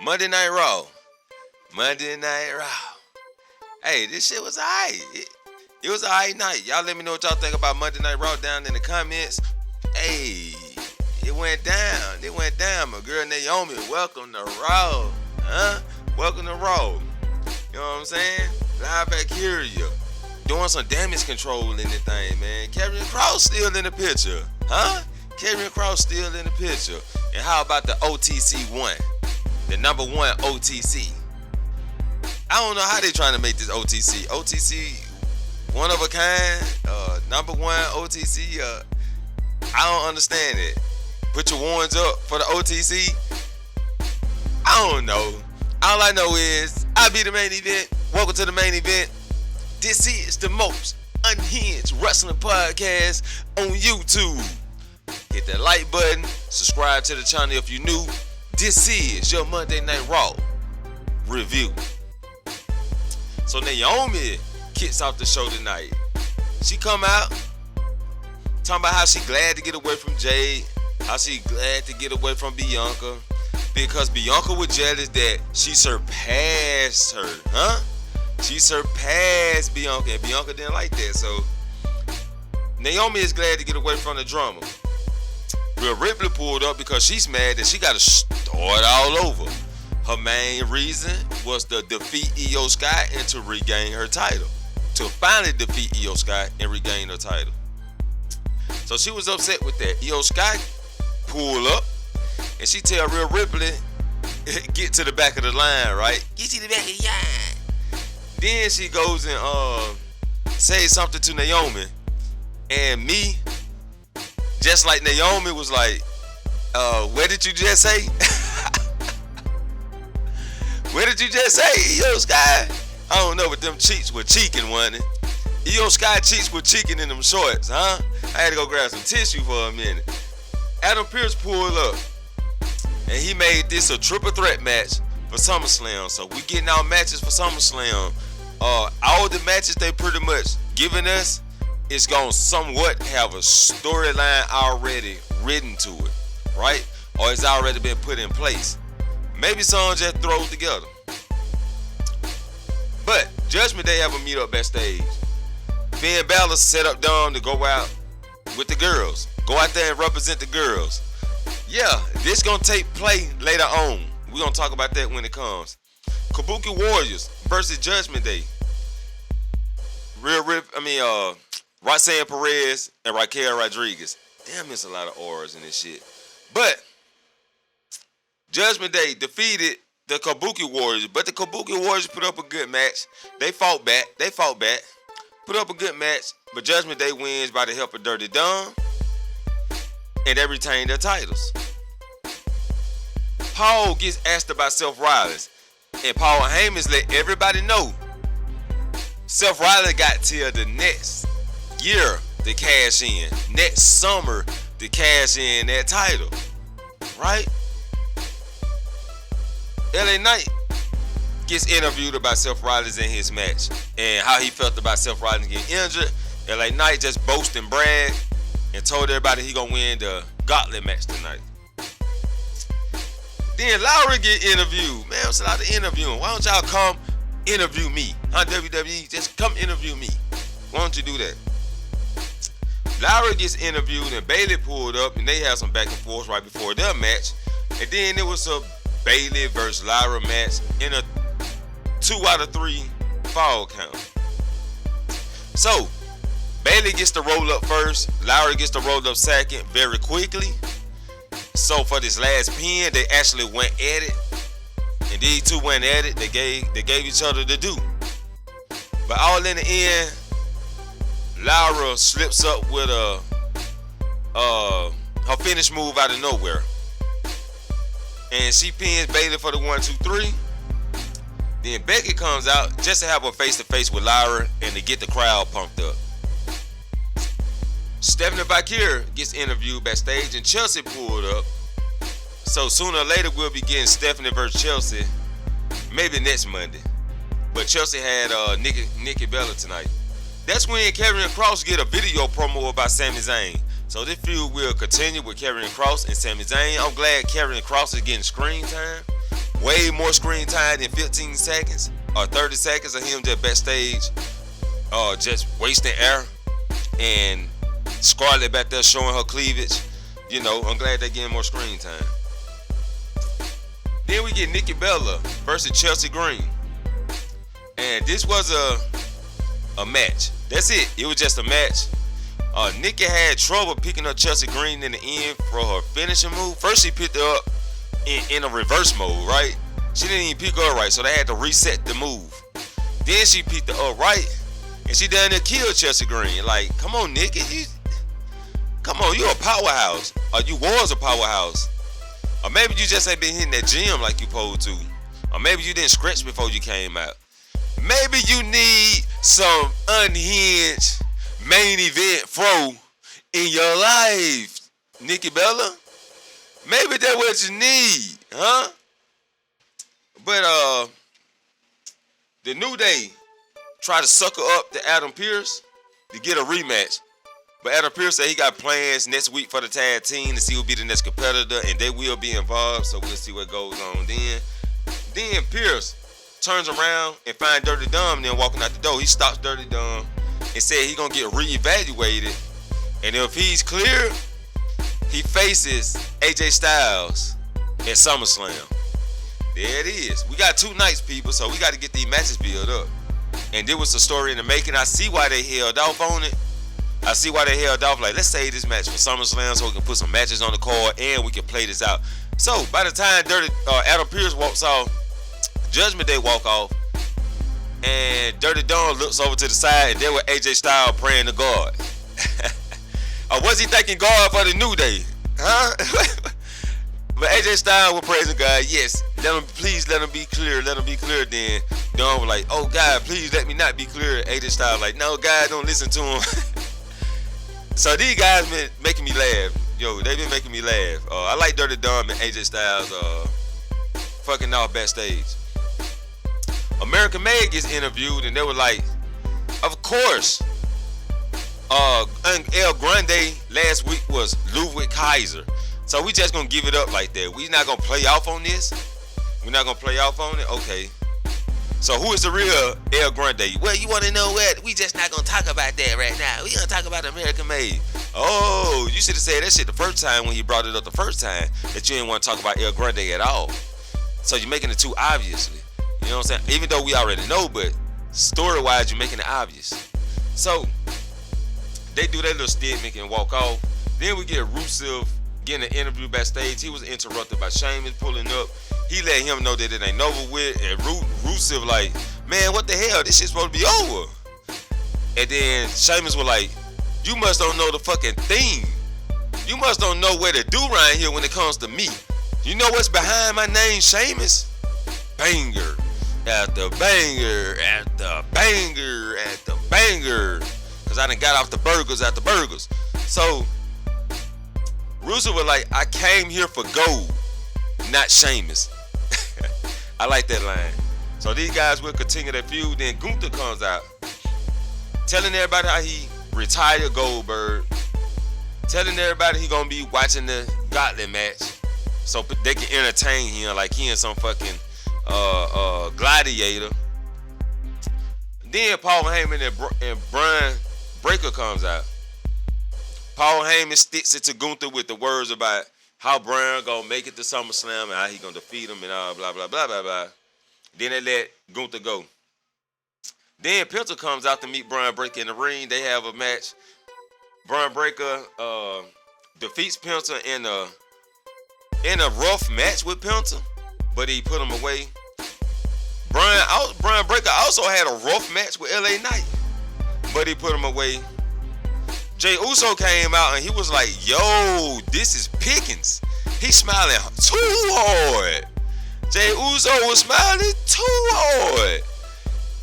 Monday Night Raw. Monday Night Raw. Hey, this shit was alright. It was alright night. Y'all let me know what y'all think about Monday Night Raw down in the comments. Hey, it went down. It went down. My girl Naomi, welcome to Raw. Welcome to Raw. You know what I'm saying? Live back here, you doing some damage control in the thing, man. Karrion Kross still in the picture. Karrion Kross still in the picture. And how about the OTC 1? The number one OTC. I don't know how they trying to make this OTC. OTC, one of a kind, number one OTC. I don't understand it. Put your warrants up for the OTC. I don't know. All I know is I be the main event. Welcome to the main event. This is the most unhinged wrestling podcast on YouTube. Hit that like button. Subscribe to the channel if you're new. This is your Monday Night Raw review. So Naomi kicks off the show tonight. She come out talking about how she glad to get away from Jade, how she glad to get away from Bianca, because Bianca was jealous that she surpassed her, She surpassed Bianca, and Bianca didn't like that. So Naomi is glad to get away from the drama. Rhea Ripley pulled up because she's mad that she got to start all over. Her main reason was to defeat Io Sky and to regain her title. To finally defeat Io Sky and regain her title. So she was upset with that. Io Sky pulled up and she tell Rhea Ripley, get to the back of the line, right? Get to the back of the line. Then she goes and says something to Naomi. And me, just like Naomi was like, what did you just say? What did you just say, Io Sky? I don't know, but them cheeks were cheeking, wasn't it? Io Sky cheeks were cheeking in them shorts, I had to go grab some tissue for a minute. Adam Pearce pulled up, and he made this a triple threat match for SummerSlam. So we getting our matches for SummerSlam. All the matches they pretty much giving us is gonna somewhat have a storyline already written to it, right? Or it's already been put in place. Maybe some just throw together. But Judgment Day have a meet up backstage. Finn Balor set up Dom to go out with the girls. Go out there and represent the girls. Yeah, this gonna take play later on. We're gonna talk about that when it comes. Kabuki Warriors versus Judgment Day. Roxanne Perez and Raquel Rodriguez. Damn, there's a lot of auras in this shit. But Judgment Day defeated the Kabuki Warriors, but the Kabuki Warriors put up a good match. They fought back. Put up a good match, but Judgment Day wins by the help of Dirty Dom, and they retain their titles. Paul gets asked about Seth Rollins, and Paul Heyman let everybody know Seth Rollins got till the next year to cash in, next summer to cash in that title, right? LA Knight gets interviewed about Seth Rollins in his match and how he felt about Seth Rollins getting injured. LA Knight just boasted and bragged and told everybody he gonna win the gauntlet match tonight. Then Lowry get interviewed. Man, it's a lot of interviewing. Why don't y'all come interview me? WWE, just come interview me. Why don't you do that? Lowry gets interviewed and Bayley pulled up and they had some back and forth right before their match. And then it was a Bayley versus Lyra match in a 2 out of 3 fall count. So Bayley gets to roll up first, Lyra gets to roll up second very quickly. So for this last pin, they actually went at it, and these two went at it. They gave each other the due. But all in the end, Lyra slips up with her finish move out of nowhere. And she pins Bayley for the 1, 2, 3. Then Becky comes out just to have a face-to-face with Lyra and to get the crowd pumped up. Stephanie Bakir gets interviewed backstage and Chelsea pulled up. So sooner or later we'll be getting Stephanie versus Chelsea, maybe next Monday. But Chelsea had Nikki Bella tonight. That's when Karrion Kross get a video promo about Sami Zayn. So this feud will continue with Karrion Kross and Sami Zayn. I'm glad Karrion Kross is getting screen time. way more screen time than 15 seconds or 30 seconds of him just backstage, just wasting air, and Scarlett back there showing her cleavage. You know, I'm glad they're getting more screen time. Then we get Nikki Bella versus Chelsea Green. And this was a match. That's it. It was just a match. Nikki had trouble picking up Chelsea Green in the end for her finishing move. First she picked her up in a reverse mode, right? She didn't even pick her up right, so they had to reset the move. Then she picked her up right, and she down there killed Chelsea Green. Like, come on, Nikki. Come on, you a powerhouse. Or you was a powerhouse. Or maybe you just ain't been hitting that gym like you supposed to. Or maybe you didn't stretch before you came out. Maybe you need some unhinged main event fro in your life, Nikki Bella. Maybe that's what you need, huh? But the New Day tried to sucker up to Adam Pearce to get a rematch. But Adam Pearce said he got plans next week for the tag team to see who'll be the next competitor, and they will be involved, so we'll see what goes on then. Then Pearce turns around and finds Dirty Dom, and then walking out the door, he stops Dirty Dom and said he's gonna get reevaluated, and if he's clear, he faces AJ Styles at SummerSlam. There it is. We got 2 nights, people, so we got to get these matches built up. And there was a story in the making. I see why they held off on it. I see why they held off. Like, let's save this match for SummerSlam so we can put some matches on the card and we can play this out. So by the time Adam Pearce walks off, Judgment Day walk off, and Dirty Dom looks over to the side, and there was AJ Styles praying to God. Or was he thanking God for the New Day? Huh? But AJ Styles was praising God. Yes, please let him be clear. Let him be clear. Then Dom was like, oh God, please let me not be clear. AJ Styles like, no, God, don't listen to him. So these guys been making me laugh. Yo, they been making me laugh. I like Dirty Dom and AJ Styles fucking off backstage. American Made gets interviewed, and they were like, of course, El Grande last week was Ludwig Kaiser. So we just gonna give it up like that. We not gonna play off on this. We're not gonna play off on it. Okay. So who is the real El Grande? Well, you want to know what? We just not gonna talk about that right now. We gonna talk about American Made. Oh, you should have said that shit the first time when he brought it up the first time, that you didn't want to talk about El Grande at all. So you're making it too obviously. You know what I'm saying? Even though we already know, but story-wise, you're making it obvious. So they do that little statement and walk off. Then we get Rusev getting an interview backstage. He was interrupted by Sheamus pulling up. He let him know that it ain't over with, and Rusev like, man, what the hell? This shit's supposed to be over. And then Sheamus was like, you must don't know the fucking theme. You must don't know what to do right here when it comes to me. You know what's behind my name, Sheamus? Banger after banger after banger after banger. Cause I done got off the burgers after burgers. So Rusev was like, I came here for gold, not Sheamus. I like that line. So these guys will continue their feud. Then Gunther comes out, telling everybody how he retired Goldberg, telling everybody he gonna be watching the Gauntlet match, so they can entertain him like he in some fucking gladiator. Then Paul Heyman and Brian Breaker comes out. Paul Heyman sticks it to Gunther with the words about how Brian gonna make it to SummerSlam and how he gonna defeat him and all blah blah blah blah blah. Then they let Gunther go. Then Penta comes out to meet Brian Breaker in the ring. They have a match. Brian Breaker defeats Penta in a rough match with Penta, but he put him away. Brian Breaker also had a rough match with LA Knight, but he put him away. Jey Uso came out and he was like, yo, this is Pickens. He's smiling too hard. Jey Uso was smiling too hard.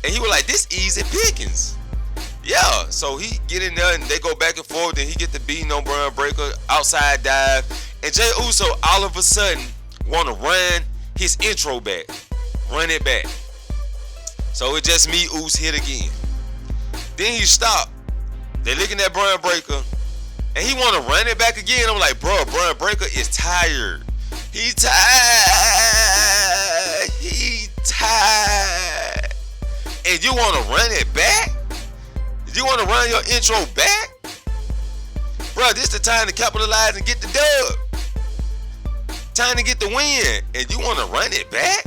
And he was like, this easy Pickens. Yeah, so he get in there and they go back and forth, and he get the beating on Brian Breaker, outside dive. And Jey Uso all of a sudden want to run his intro back. Run it back. So it just me, Uso hit again. Then he stopped. They looking at Brian Breaker, and he want to run it back again. I'm like, bro, Brian Breaker is tired. He tired. you want to run it back? You want to run your intro back? Bro, this the time to capitalize and get the dub. Time to get the win. And you want to run it back?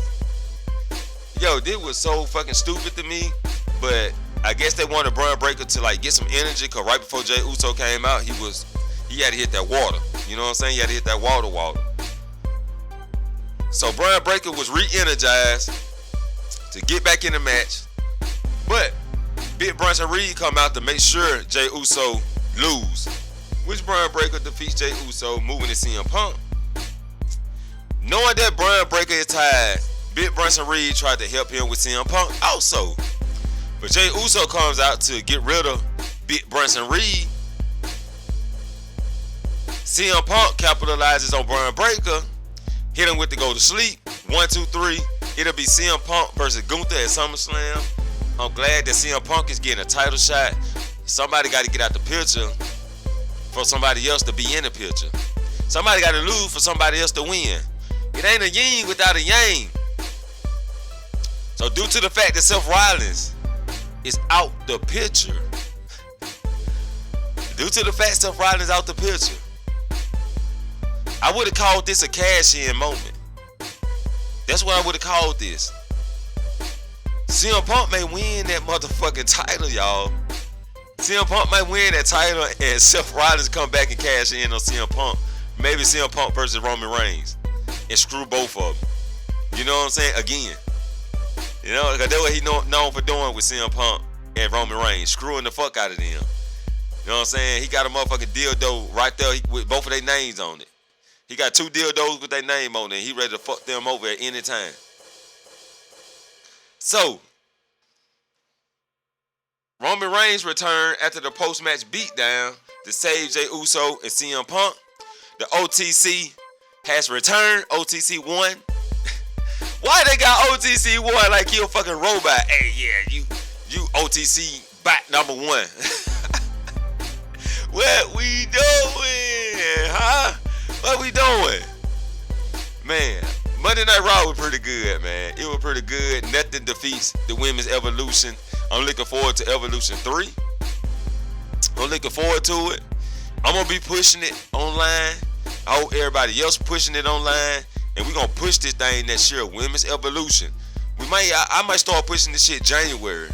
Yo, this was so fucking stupid to me. But I guess they wanted Bron Breakker to like get some energy, cause right before Jey Uso came out, he had to hit that water. You know what I'm saying? He had to hit that water. So Bron Breakker was re-energized to get back in the match. But Big Bronson Reed come out to make sure Jey Uso lose. Which Bron Breakker defeats Jey Uso, moving to CM Punk. Knowing that Bron Breakker is tired, Big Bronson Reed tried to help him with CM Punk also. But Jey Uso comes out to get rid of Big Bronson Reed. CM Punk capitalizes on Bron Breakker, hit him with the go to sleep. 1, 2, 3. It'll be CM Punk versus Gunther at SummerSlam. I'm glad that CM Punk is getting a title shot. Somebody got to get out the picture for somebody else to be in the picture. Somebody got to lose for somebody else to win. It ain't a yin without a yang. So due to the fact that Seth Rollins is out the picture, out the picture, I would have called this a cash-in moment. That's what I would have called this. CM Punk may win that motherfucking title, y'all. CM Punk might win that title and Seth Rollins come back and cash in on CM Punk. Maybe CM Punk versus Roman Reigns and screw both of them. You know what I'm saying? Again. You know, because that's what he known for doing with CM Punk and Roman Reigns. Screwing the fuck out of them. You know what I'm saying? He got a motherfucking dildo right there with both of their names on it. He got 2 dildos with their name on it. He ready to fuck them over at any time. So, Roman Reigns returned after the post-match beatdown to save Jey Uso and CM Punk. The OTC has returned. OTC won. Why they got OTC won like he a fucking robot? Hey, yeah, you OTC bot number 1. What we doing? Huh? What we doing? Man, Monday Night Raw was pretty good, man. It was pretty good. Nothing defeats the Women's Evolution. I'm looking forward to Evolution 3. I'm looking forward to it. I'm going to be pushing it online. I hope everybody else pushing it online. And we're going to push this thing next year, Women's Evolution. I might start pushing this shit January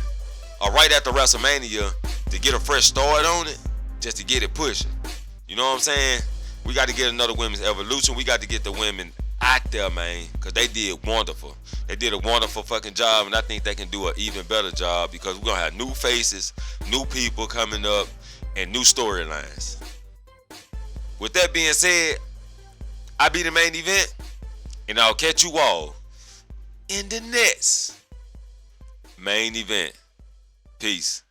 or right after WrestleMania to get a fresh start on it, just to get it pushing. You know what I'm saying? We got to get another Women's Evolution. We got to get the women out there, man, because they did wonderful. They did a wonderful fucking job, and I think they can do an even better job because we're going to have new faces, new people coming up, and new storylines. With that being said, I be the main event, and I'll catch you all in the next main event. Peace.